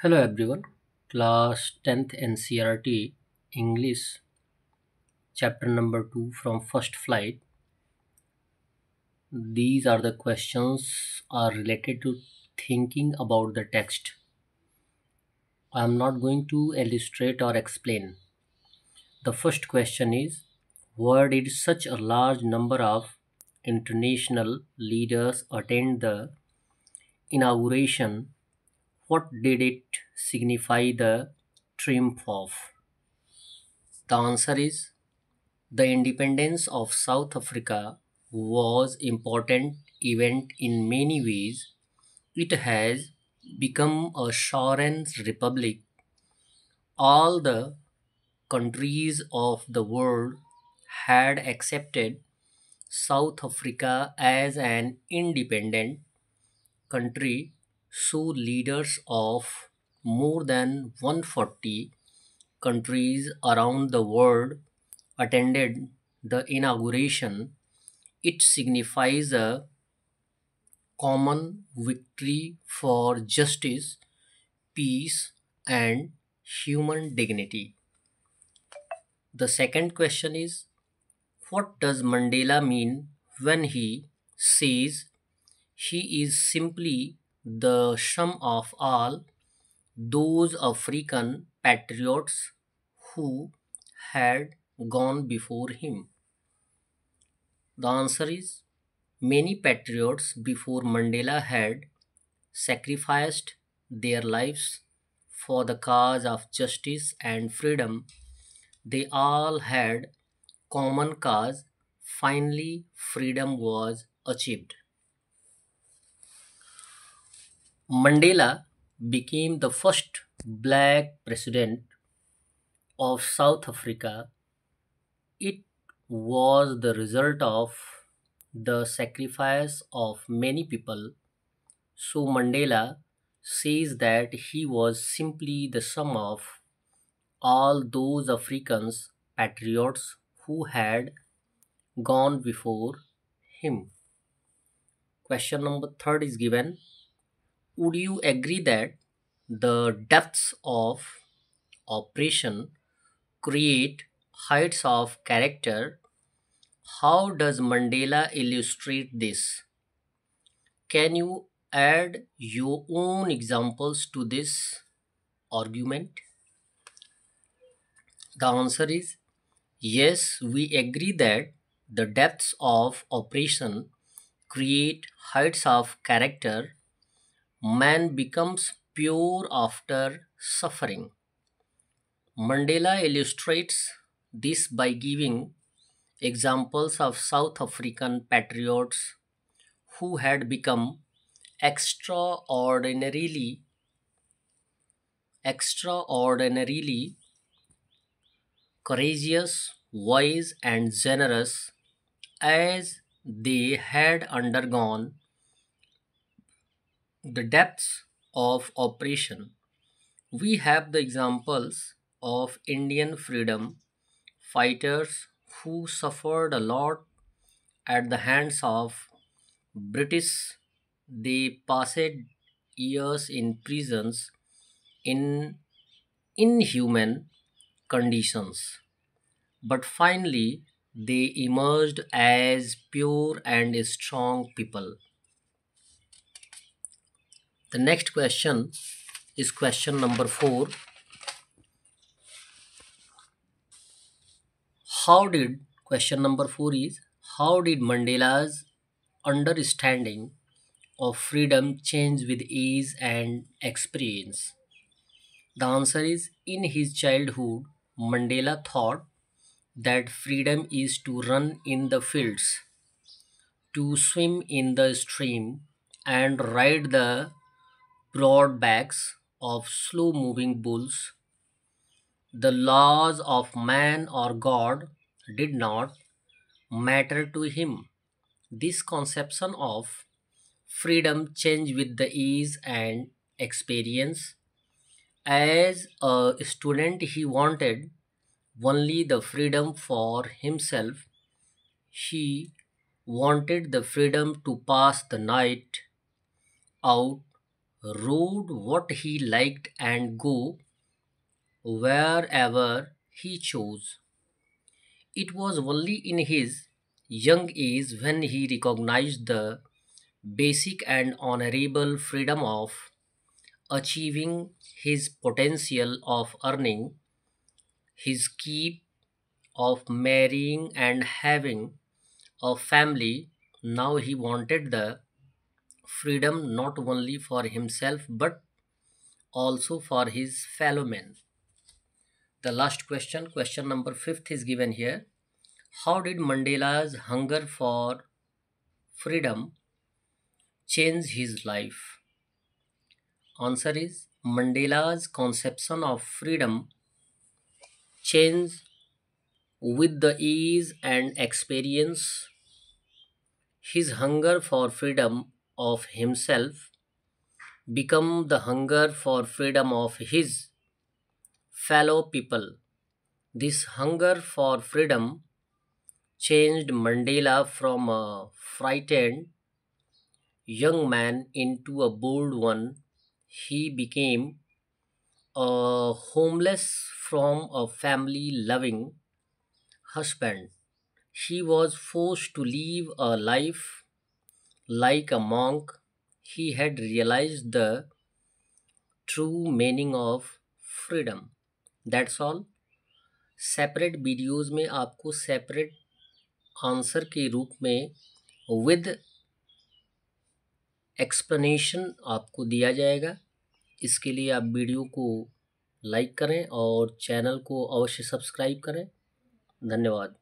Hello everyone, class 10th NCRT English, chapter number 2 from first flight. These are the questions are related to thinking about the text. I am not going to illustrate or explain. The first question is, why did such a large number of international leaders attend the inauguration? What did it signify the triumph of? The answer is, the independence of South Africa was important event in many ways. It has become a sovereign republic. All the countries of the world had accepted South Africa as an independent country, so leaders of more than 140 countries around the world attended the inauguration. It signifies a common victory for justice, peace, and human dignity. The second question is, what does Mandela mean when he says he is simply the sum of all those African patriots who had gone before him? The answer is, many patriots before Mandela had sacrificed their lives for the cause of justice and freedom. They all had common cause. Finally, freedom was achieved. Mandela became the first black president of South Africa. It was the result of the sacrifice of many people. So Mandela says that he was simply the sum of all those Africans patriots who had gone before him. Question number third is given. Would you agree that the depths of operation create heights of character? How does Mandela illustrate this? Can you add your own examples to this argument? The answer is yes, we agree that the depths of operation create heights of character. Man becomes pure after suffering. Mandela illustrates this by giving examples of South African patriots who had become extraordinarily extraordinarily courageous, wise, and generous as they had undergone the depths of oppression. We have the examples of Indian freedom fighters who suffered a lot at the hands of British. They passed years in prisons in inhuman conditions, but finally they emerged as pure and strong people. The next question is question number 4. How did Question number 4 is, how did Mandela's understanding of freedom change with age and experience? The answer is, in his childhood, Mandela thought that freedom is to run in the fields, to swim in the stream, and ride the broad backs of slow moving bulls. The laws of man or God did not matter to him. This conception of freedom changed with the ease and experience. As a student, he wanted only the freedom for himself. He wanted the freedom to pass the night out rode what he liked and go wherever he chose. It was only in his young age when he recognized the basic and honorable freedom of achieving his potential, of earning his keep, of marrying and having a family. Now he wanted the freedom not only for himself but also for his fellow men. The last question, question number 5th, is given here. How did Mandela's hunger for freedom change his life? Answer is Mandela's conception of freedom changed with the ease and experience. His hunger for freedom of himself become the hunger for freedom of his fellow people. This hunger for freedom changed Mandela from a frightened young man into a bold one. He became a homeless from a family loving husband. He was forced to live a life like a monk. He had realized the true meaning of freedom. That's all. Separate videos में आपको separate answer के रूप में with explanation आपको दिया जाएगा। इसके लिए आप वीडियो को लाइक करें और चैनल को अवश्य सब्सक्राइब करें। धन्यवाद।